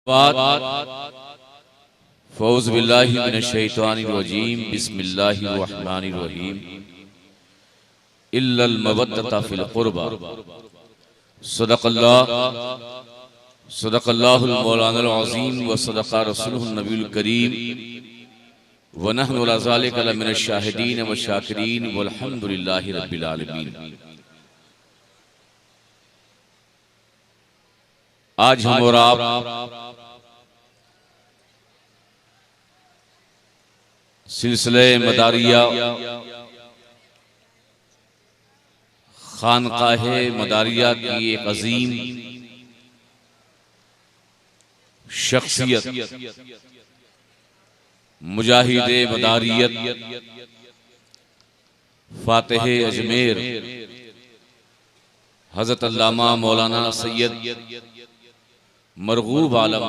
फ़ौज़ बिल्लाहि मिनश शैतानिर रजीम बिस्मिल्लाहिर रहमानिर रहीम इल्लल मवद्दता फिल क़ुरबा सदक़ल्लाहुल मौलानाल अज़ीम व सदक़ा रसूलुहुन नबियुल करीम व नहनु अला ज़ालिका लमिनश शाहिदीन व शाकिरीन वल्हम्दुलिल्लाहि रब्बिल आलमीन। आज हम और आप सिलसिले मदारिया खानकाहे मदारिया की एक अजीम शख्सियत मुजाहिदे मदारियत फातिह अजमेर हज़रत अल्लामा मौलाना सैयद मरगूब आलम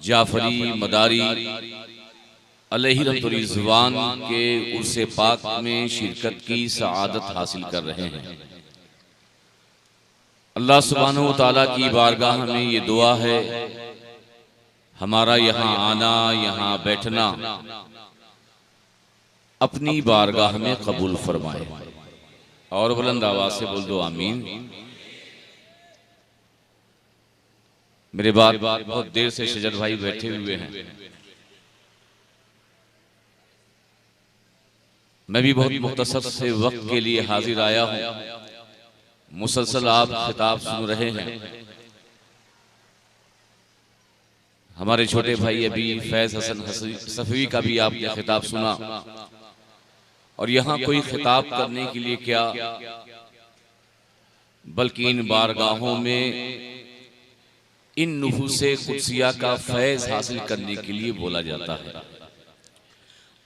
जाफरी मदारी अलैहि रिज़वान के उर्से पाक में शिरकत की सआदत हासिल कर रहे हैं। अल्लाह सुब्हानहू व तआला की बारगाह में ये दुआ है, हमारा यहाँ आना यहाँ बैठना अपनी बारगाह में कबूल फरमाए। और बुलंद आवाज से बोल दो आमीन। मेरे बाद बहुत देर से शजर भाई बैठे हुए हैं, मैं भी बहुत मुख्तसर से वक्त के लिए हाजिर आया हूं। मुसलसल आप खिताब सुन रहे हैं। हमारे छोटे भाई अभी फैज हसन सफवी का भी आपने खिताब सुना। और यहाँ कोई खिताब करने के लिए क्या, बल्कि इन बारगाहों में इन नुफूसे कुदसिया का फैज हासिल करने के लिए बोला जाता है।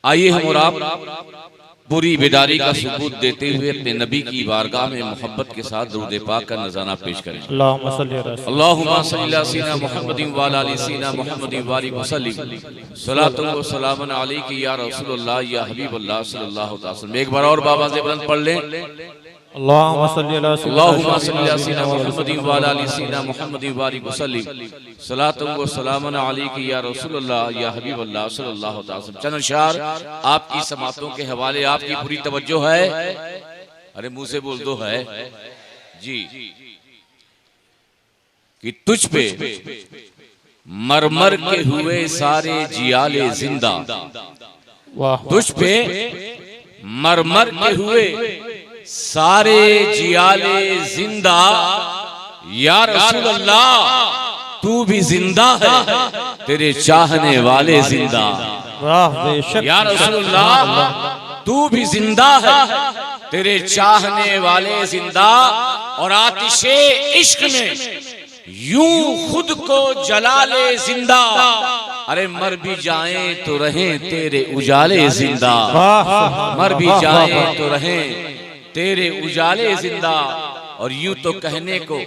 आइए हम और आप पूरी बेदारी का सबूत देते हुए अपने नबी की बारगाह में मोहब्बत के साथ दुरूद पाक का नज़ारा पेश करें। अल्लाहुम्मा सल्ली अला सय्यिदिना मुहम्मदिन व अला आलि सय्यिदिना मुहम्मदिन व बारिक व सल्लिम सलातु व सलामुन अलैका या रसूलल्लाह या हबीबल्लाह सल्लल्लाहु अलैहि वसल्लम। एक बार और बाबा से बुलंद पढ़ लें। अल्लाहुम्मा सल्ली अला सय्यिदिना मुहम्मदिन व अला आलि सय्यिदिना मुहम्मदिन व बारिक व सल्लिम सलातु व सलामुन अलैका या रसूलल्लाह या हबीबल्लाह सल्लल्लाहु अलैहि वसल्लम। चंद अशआर आपकी समातों के हवाले, आपकी पूरी तवज्जो है। अरे मुंह से बोल दो है जी। कि तुझ पे मरमर के हुए सारे जियाले जिंदा, तुझ पे मरमर के हुए सारे जियाले जिंदा, या रसूल अल्लाह तू भी जिंदा है, तेरे चाहने वाले जिंदा। या रसूल अल्लाह तू भी जिंदा है, तेरे चाहने वाले जिंदा। और आतिशे इश्क में यूं खुद को जला ले जिंदा, अरे मर भी जाएं तो रहें तेरे उजाले जिंदा, मर भी जाएं तो रहें तेरे उजाले जिंदा। और यूं तो कहने को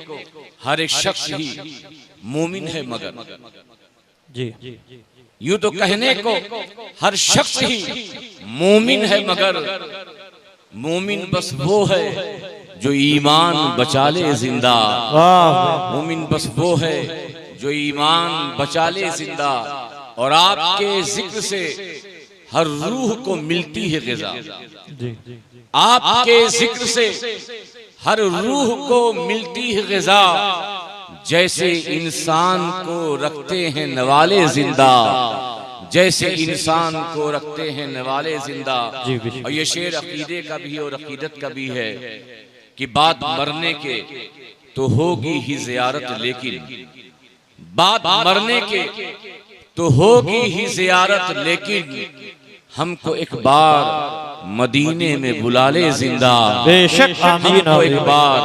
हर एक शख्स ही मोमिन है मगर जी, यूं तो कहने को हर शख्स ही मोमिन है मगर मोमिन बस वो है जो ईमान बचा ले जिंदा। मोमिन बस वो है जो ईमान बचा ले जिंदा। और आपके जिक्र से हर रूह को मिलती है ग़िज़ा, आपके जिक्र से हर रूह को मिलती है ग़िज़ा। जैसे इंसान को रखते हैं नवाले जिंदा, जैसे इंसान को रखते हैं नवाले जिंदा। और ये शेर अकीदे का भी और अकीदत का भी है कि बात मरने के तो होगी ही ज़ियारत, लेकिन बात मरने के तो होगी ही ज़ियारत, लेकिन हमको एक बार मदीने में बुला ले जिंदा। बेशक आमीन। हमको एक बार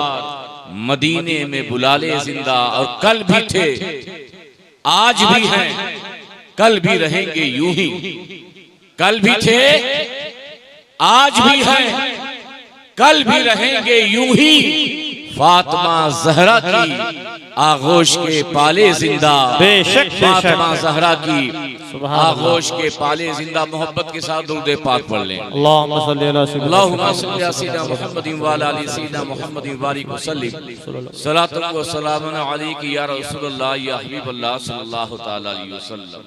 मदीने में बुला ले जिंदा। और कल भी थे, आज भी हैं, कल भी रहेंगे यूं ही। कल भी थे, आज भी हैं, कल भी रहेंगे यूं ही। फातिमा ज़हरा की आगोश के पाले जिंदा, बेशक फातिमा ज़हरा की आगोश के पाले जिंदा मोहब्बत के साथ दुरूद पाक पढ़ लें। अल्लाहुम्मा सल्ली अला सय्यिदिना मुहम्मदिन व अला आलि सय्यिदिना मुहम्मदिन व बारिक वसल्लिम सलातु व सलामुन अलैका या रसूलल्लाह या हबीबल्लाह सल्लल्लाहु तआला अलैहि वसल्लम।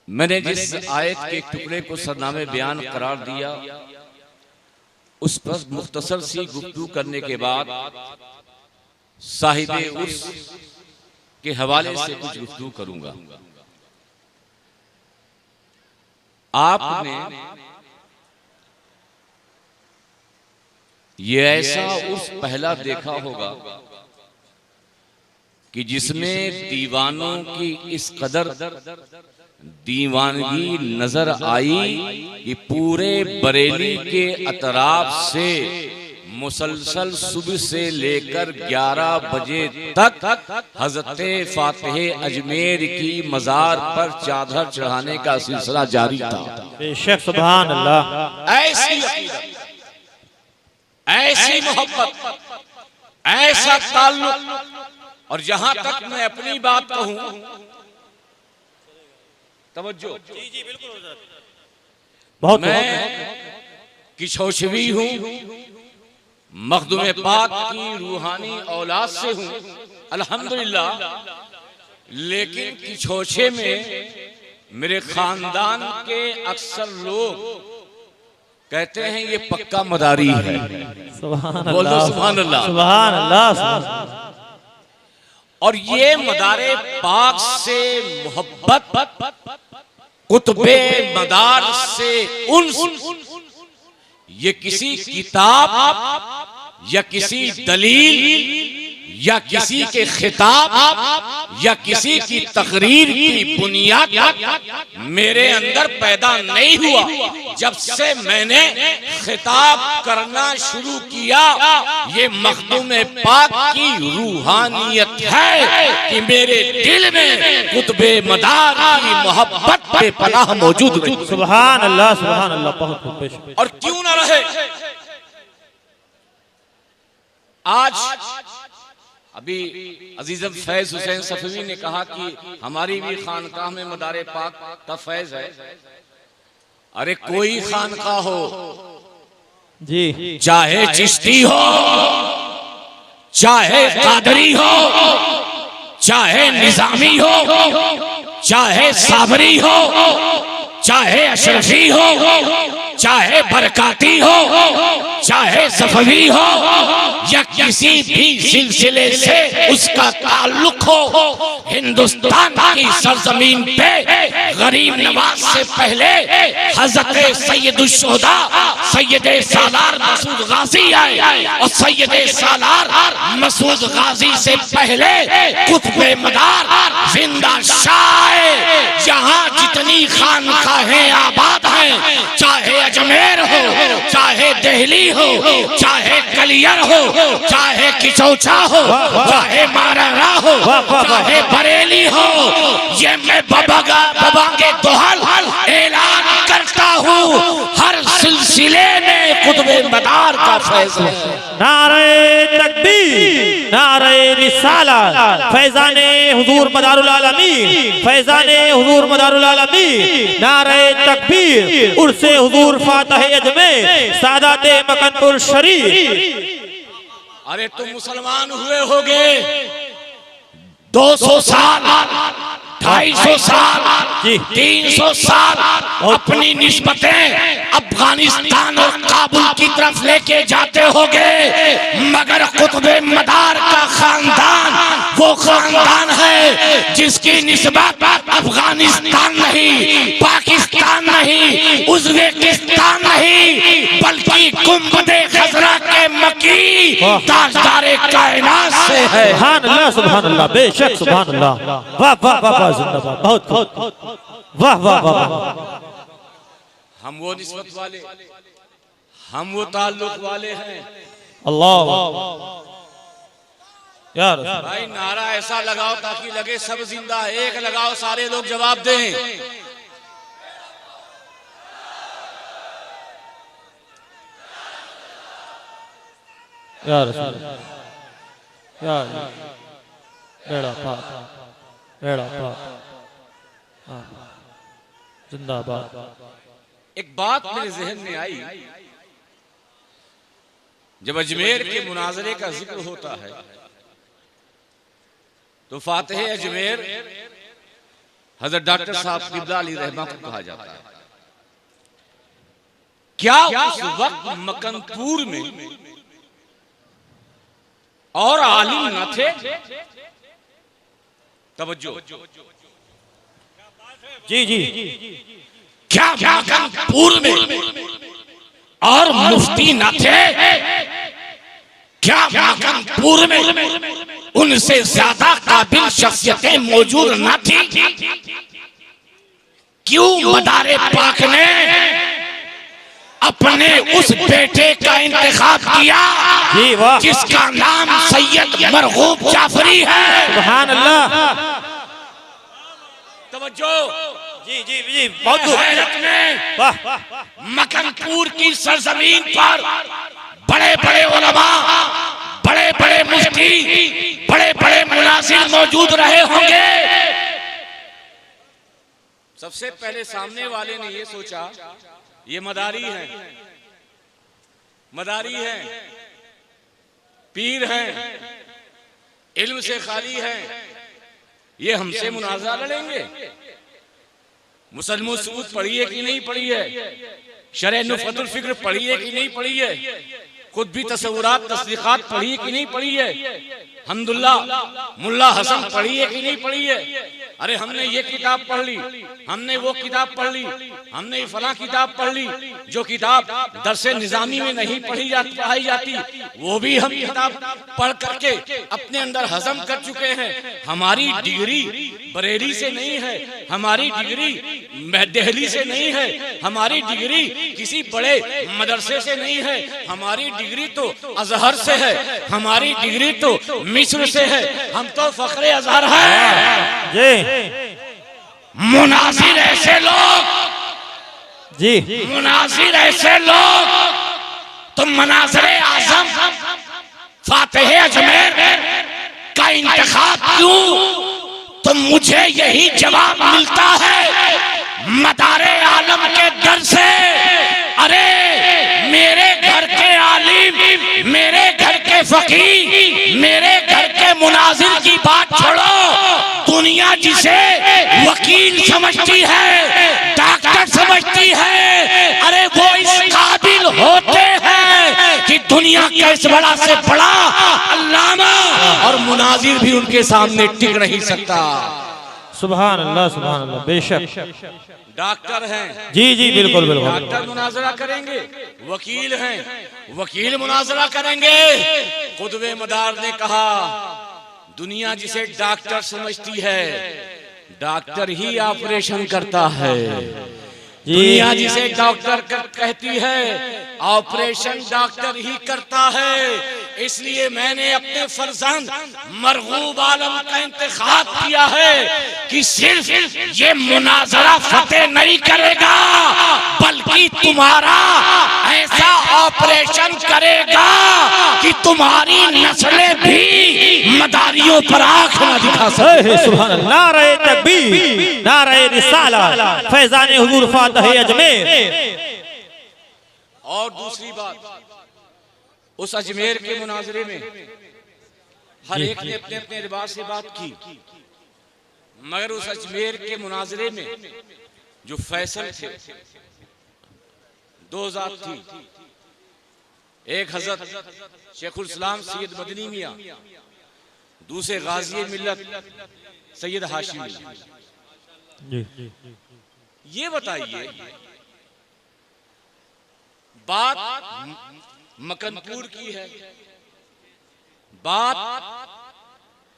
मैंने जिस आयत के टुकड़े को सरनामे बयान करार दिया उस पर मुख्तसर सी गुफ्तगू करने के बाद साहिबे उर्स के हवाले से कुछ गुफ्तगू करूंगा। आपने ये ऐसा उर्स पहला देखा होगा कि जिसमें दीवानों की इस कदर दीवानगी नजर आई कि पूरे बरेली के अतराफ से मुसलसल सुबह से लेकर 11 बजे तक हजरत फातिह अजमेर की मजार पर चादर चढ़ाने का सिलसिला जारी था। बेशक सुभान अल्लाह। ऐसी ऐसी मोहब्बत, ऐसा ताल्लुक, और जहां तक मैं अपनी बात कहूं, तवज्जो, जी बिल्कुल, बहुत मैं किशोशवी हूं, मखदूम पाक की रूहानी औलाद से हूं अल्हम्दुलिल्लाह, लेकिन किशोशे में मेरे खानदान के अक्सर लोग कहते हैं ये पक्का मदारी है। सुभान बोल दो सुभान अल्लाह, सुभान अल्लाह। और ये मदारे पाक से मोहब्बत, कुतबे मदार से उन्स, ये किसी किताब या किसी दलील या किसी के खिताब या किसी की तकरीर की बुनियाद मेरे अंदर पैदा नहीं हुआ। जब से मैंने खिताब करना शुरू किया, ये मखदूम पाक की रूहानियत है कि मेरे दिल में कुतबे मदार की मोहब्बत बेपनाह मौजूद रही। सुभान अल्लाह, सुभान अल्लाह। बहुत और क्यों ना रहे, आज अभी अजीजम फैज हुसैन सफवी ने कहा कि हमारी भी खानकाह में मदारे पाक का फैज है। अरे कोई खानकाह हो जी, चाहे चिश्ती हो, चाहे कादरी हो, चाहे निजामी हो, चाहे साबरी हो, चाहे अशरफी हो, चाहे बरकाती हो, चाहे सफवी हो, या किसी भी सिलसिले से उसका ताल्लुक हो, हिंदुस्तान की सरजमीन पे गरीब नवाज से पहले हजरत सैयदुश्शुहदा सैयद सालार मसूद गाजी आए, और सैयद सालार मसूद गाजी से पहले कुतुबे मदार जिंदा शाह, जहां जितनी खानकाहें आबाद हैं, चाहे अजमेर हो, चाहे दिल्ली हो, चाहे कलियर हो, चाहे किचौचा हो, चाहे माररा हो, चाहे बरेली हो, ये मैं बाबा के दोहल ऐलान करता हूँ, हर सिलसिले में कुतुबे मदार का फैसला। नारे तकबीर, नारे रिसालत, फैजाने हुजूर मदारुल आलमीन, फैजाने हुजूर मदारुल आलमीन, नारे तकबीर, उर्से हुजूर फातिह अजमेर, सादाते मकनपुर शरीफ। अरे तुम मुसलमान हुए होगे 200 साल, 250 साल, 300 साल अपनी निस्बतें अफगानिस्तान और काबुल की तरफ लेके जाते होगे, मगर कुतुबे मदार का खानदान वो खानदान है जिसकी निस्बत अफगानिस्तान नहीं, पाकिस्तान नहीं, उज़्बेकिस्तान नहीं, बल्कि गुंबदे खज़रा के मकी ताजदारे कायनात से है। सुभान अल्लाह, सुभान अल्लाह, बेशक सुभान अल्लाह। वाह वाह वाह, जिंदाबाद, बहुत बहुत वाह वाह वाह। हम वो निस्बत वाले, हम वो ताल्लुक वाले हैं। अल्लाह यार भाई, नारा ऐसा लगाओ ताकि लगे सब जिंदा, एक लगाओ सारे लोग जवाब दें। यार या बेड़ा पार, बेड़ा पार। हाँ, जिंदाबाद। एक बात मेरे जहन में आई, जब अजमेर के मुनाजरे का जिक्र होता है तो फातिह अजमेर हजरत डॉक्टर साहब क़िबला अली रहमा को कहा जाता है। क्या उस वक्त मकनपुर में और आलिम न थे? तवज्जो। जी जी। क्या मकनपुर में और मुफ्ती न थे? क्या मकनपुर में उनसे ज्यादा काबिल शख्सियतें मौजूद न थी? क्यों मदारे पाक ने अपने उस बेटे का इंतखाब किया जिसका नाम सैयद मरगूब जाफरी है? सुभान अल्लाह। तवज्जो। जी जी जी, बहुत मकनपुर की सरजमीन पर बड़े बड़े उलमा, बड़े बड़े मुफ्ती, बड़े बड़े मुनाजिर मौजूद रहे होंगे। सबसे पहले सामने वाले ने ये सोचा ये मदारी है, मदारी है, पीर हैं, इल्म से खाली है, ये हमसे मुनाज़रा लड़ेंगे। मुसलमान सूद पढ़ी है कि नहीं पढ़ी है? शरह नुफ़तुल फ़िक्र पढ़ी है कि नहीं पढ़ी है? खुद भी तसव्वुरात तस्दीक़ात पढ़ी है कि नहीं पढ़ी है? अल्हम्दुलिल्लाह मुल्ला हसन पढ़ी है कि नहीं पढ़ी है? अरे हमने ये किताब पढ़ ली, हमने वो किताब पढ़ ली, हमने ये फलां किताब पढ़ ली। जो किताब दरसे निज़ामी में नहीं पढ़ाई जाती वो भी हम किताब पढ़ करके अपने अंदर हजम कर चुके हैं। हमारी डिग्री बरेली से नहीं है, हमारी डिग्री दिल्ली से नहीं है, हमारी डिग्री किसी बड़े मदरसे से नहीं है, हमारी डिग्री तो अजहर से है, हमारी डिग्री तो मिस्र से है, हम तो फखरे अजहर हैं। जी। मुनाजिर ऐसे लोग, जी मुनाजिर ऐसे लोग, तुम मनाज़िर आज़म फातिह अजमेर का इंतखाब क्यों? तो मुझे यही जवाब मिलता है मदारे आलम के दर से। अरे मेरे घर के आलिम, मेरे घर के फकीह, मेरे घर के मुनाजिर की बात छोड़ो, दुनिया जिसे वकील समझती है, डॉक्टर समझती है, अरे वो इस काबिल होते हैं कि दुनिया का इस बड़ा से बड़ा अल्लामा और मुनाजिर भी उनके सामने टिक नहीं सकता। सुभान अल्लाह, सुभान अल्लाह। बेशक डॉक्टर हैं, जी जी, बिल्कुल बिल्कुल। डॉक्टर मुनाजरा करेंगे, वकील हैं, वकील मुनाजरा करेंगे। खुदवे मदार ने कहा दुनिया जिसे डॉक्टर समझती है, डॉक्टर ही ऑपरेशन करता है। दुनिया जिसे डॉक्टर कहती है, ऑपरेशन डॉक्टर ही करता है। इसलिए मैंने अपने फरजंद मरगूब आलम का इंतखाब किया है कि सिर्फ ये मुनाजरा फतेह नहीं करेगा, बल्कि तुम्हारा ऐसा ऑपरेशन करेगा कि तुम्हारी नस्लें भी मदारियों पर आंख न दिखा सके। सुभान अल्लाह। नारे तकबीर, नारे रिसालत, फैज़ान हुजूर फातिह अजमेर। और दूसरी बात, उस अजमेर के मुनाजरे में हर एक ने अपने अपने रिवाज से बात की, मगर उस अजमेर के मुनाजरे में जो फैसल थे, दो जात थी। एक हजरत शेखुल इस्लाम सैयद मदनी मियां, दूसरे गाजी मिल्लत सैयद हाशिम मियां। ये बताइए, बात मकनपुर की है, बात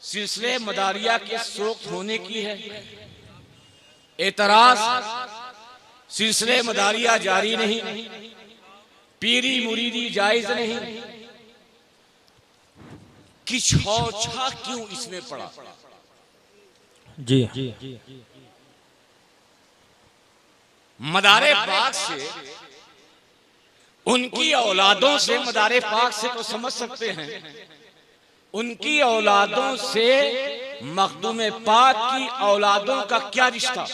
सिलसिले मदारिया के सोख्त होने की है, एतराज सिलसिले मदारिया जारी नहीं, पीरी मुरीदी जायज नहीं, कि छौछा क्यों इसमें पड़ा? जी मदारे पाक से, उनकी औलादों से, मदारे पाक से तो समझ सकते हैं उनकी औलादों से मखदूम पाक की औलादों का क्या रिश्ता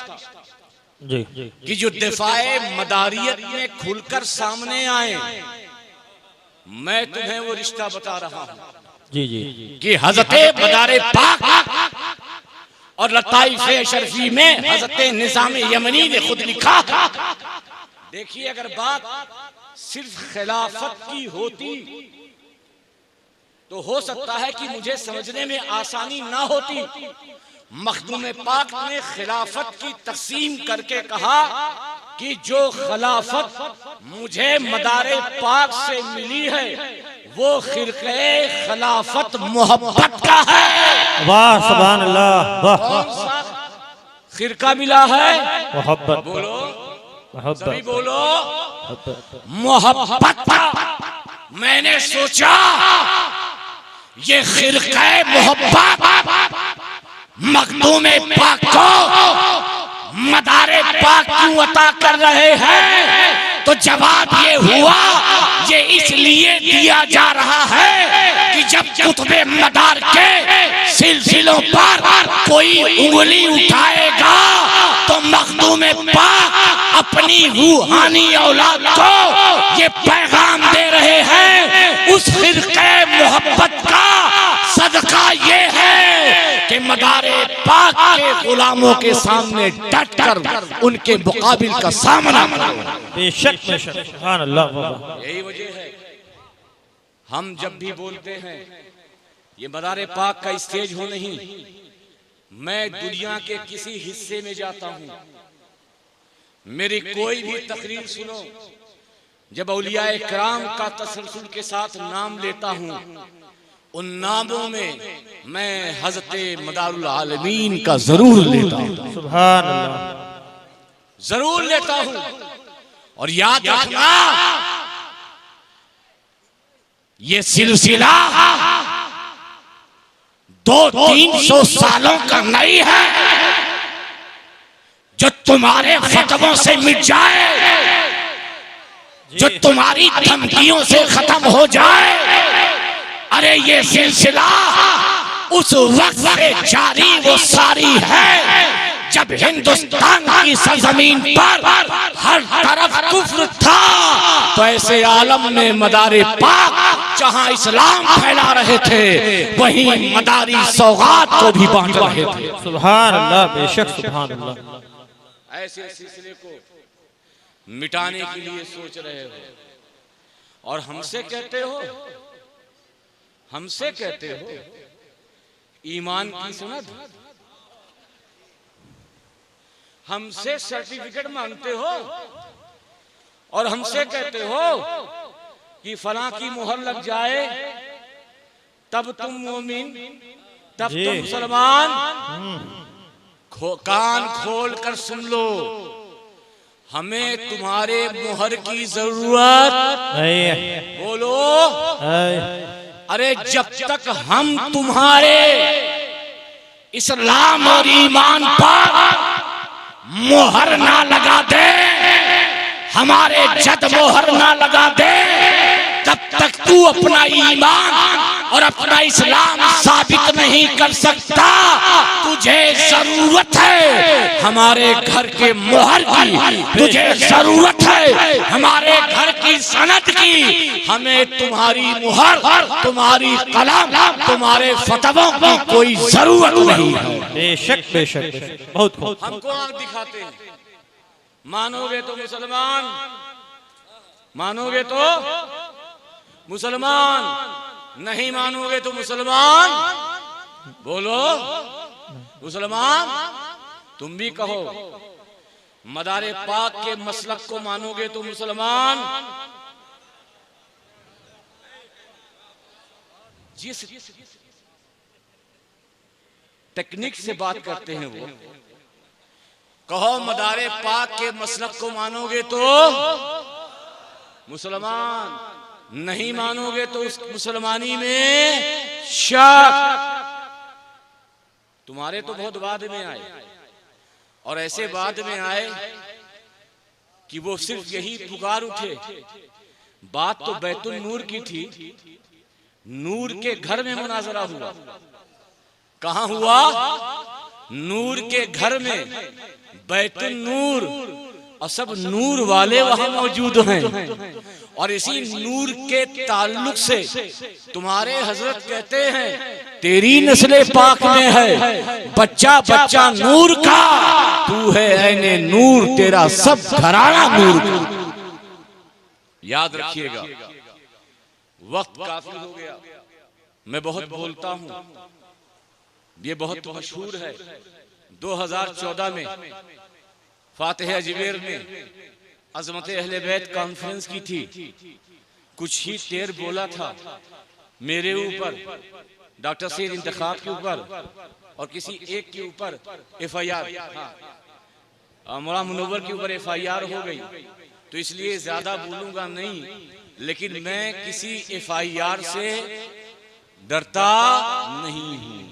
जी कि जो दिफाए मदारियत में खुलकर सामने आए। मैं तुम्हें वो रिश्ता बता रहा हूं जी जी कि हजरते मदारे पाक और लताइफ़े शरफी में हजरते निजाम यमनी ने खुद लिखा। देखिए, अगर बात सिर्फ खिलाफत की होती तो हो सकता है कि मुझे समझने में आसानी ना होती। मखदूम पाक ने खिलाफत की तकसीम करके कहा कि जो खिलाफत मुझे मदारे पाक से मिली है वो खिरक़े खिलाफत मोहब्बत का है। वाह सुभान अल्लाह, वाह कौन सा खिरका मिला है? मोहब्बत, बोलो, मोहब्बत, सभी बोलो, मोहब्बत का। मैंने सोचा ये खिरक़े मोहब्बत मखदूम पाक को मदारे पाक क्यों अता कर रहे हैं? तो जवाब ये हुआ, ये इसलिए दिया जा रहा है कि जब कुतुबे मदार के सिलसिलों पर कोई उंगली उठाएगा तो मखदूम पाक अपनी रूहानी औलाद को ये पैगाम दे रहे हैं, उस खिरक़े मोहब्बत का सदका ये है कि मदारे पाक के गुलामों के सामने डट कर उनके मुकाबिल का सामना करो। बेशक बेशक, सुभान अल्लाह, वाह। यही वजह है हम जब भी बोलते हैं ये मदारे पाक का स्टेज हो नहीं। मैं दुनिया के किसी हिस्से में जाता हूं, मेरी कोई भी तकरीर सुनो, जब औलियाए किराम का तसलसल के साथ नाम लेता हूं, उन नामों में मैं हज़रते मदारुल आलमीन का जरूर लेता हूं, सुभान अल्लाह, जरूर लेता हूं। और याद रखना, ये सिलसिला 200-300 सालों का नहीं है जो तुम्हारे फतवों से मिट जाए, जो तुम्हारी धमकियों से खत्म हो जाए। अरे ये सिलसिला उस वक्त से जारी वो सारी है जब हिंदुस्तान की सरजमीन पर हर तरफ कुफ्र था, तो ऐसे आलम में मदारे पाक जहां इस्लाम फैला रहे थे वहीं मदारी सौगात को भी बांट रहे थे। सुभान अल्लाह, बेशक सुभान अल्लाह। ऐसे सिलसिले को मिटाने के लिए सोच रहे हो और हमसे कहते हो ईमान की सुनत, हमसे सर्टिफिकेट मांगते हो और हमसे कहते हो कि फलां की मोहर लग जाए तब तुम मोमिन, तब तुम मुसलमान। कान खोल कर सुन लो, हमें तुम्हारे मोहर की जरूरत नहीं है। बोलो, अरे जब तक हम तुम्हारे इस्लाम और ईमान पर मोहर ना लगा दे, हमारे जद मोहर ना लगा दे, तब तक तू अपना ईमान और अपना इस्लाम साबित नहीं कर सकता। तुझे जरूरत है हमारे घर के मोहर की, तुझे जरूरत है हमारे घर की सनद की। हमें तुम्हारी मोहर, तुम्हारी कलम, तुम्हारे फतवों की कोई जरूरत नहीं है। बेशक बेशक, बहुत खूब। हमको आंख दिखाते हैं, मानोगे तो मुसलमान, मानोगे तो मुसलमान, नहीं मानोगे तो मुसलमान। बोलो मुसलमान। तुम भी कहो मदारे पाक के मसलक को मानोगे तो मुसलमान। जिस टेक्निक से बात करते हैं वो कहो मदारे पाक के मसलक को मानोगे तो मुसलमान, नहीं मानोगे तो उस मुसलमानी में शक। तुम्हारे तो बहुत बाद में आए और ऐसे बाद में आए कि वो सिर्फ यही पुकार उठे। बात तो बैतुल नूर की थी, नूर के घर में मुनाजरा हुआ। कहां हुआ? नूर के घर में, बैतुन नूर, और सब नूर वाले वहां मौजूद हैं। और इसी नूर के ताल्लुक से तुम्हारे हजरत कहते हैं तेरी नस्ले पाक में है बच्चा बच्चा नूर का, तू है ऐने नूर, तेरा सब घराना नूर का। याद रखिएगा, वक्त काफी हो गया, मैं बहुत बोलता हूं, ये बहुत मशहूर है। 2014 में फातिह अजमेर में अजमत अहले बैत कॉन्फ्रेंस की थी। कुछ ही देर बोला था मेरे ऊपर, डॉक्टर सैयद इंतखाब के ऊपर और किसी एक के ऊपर FIR, मौलाना मुनव्वर के ऊपर FIR हो गई। तो इसलिए ज्यादा बोलूंगा नहीं, लेकिन मैं किसी FIR से डरता नहीं हूं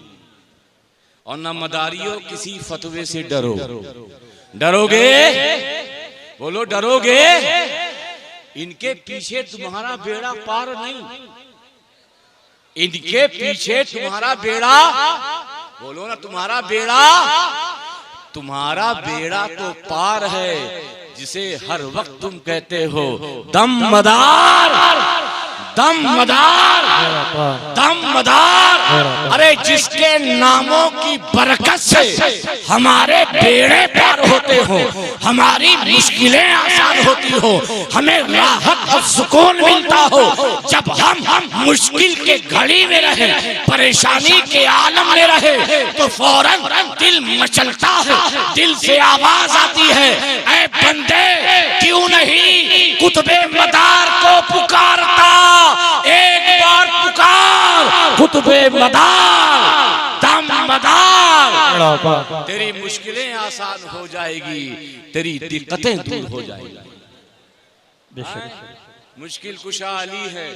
और न मदारियों किसी फतवे से डरो। डरोगे? बोलो डरोगे? इनके पीछे तुम्हारा बेड़ा पार नहीं, इनके पीछे तुम्हारा बेड़ा, बोलो ना, तुम्हारा बेड़ा तो पार है, जिसे हर वक्त तुम कहते हो दम मदार, दम मदार, दम मदार। अरे जिसके नामों की बरकत से हमारे बेड़े पार होते हो, हमारी मुश्किलें आसान होती हो, हमें राहत और सुकून मिलता हो। जब हम मुश्किल के घड़ी में रहे, परेशानी के आलम में रहे, तो फौरन दिल मचलता है, दिल से आवाज आती है, ऐ बंदे क्यों नहीं कुतुबे मदार को पुकारता, एक बार पुकार कुतुबे मदार, दम मदार। तेरी मुश्किलें आसान हो जाएगी, तेरी दिक्कतें दूर हो जाएगी। मुश्किल कुशा अली है।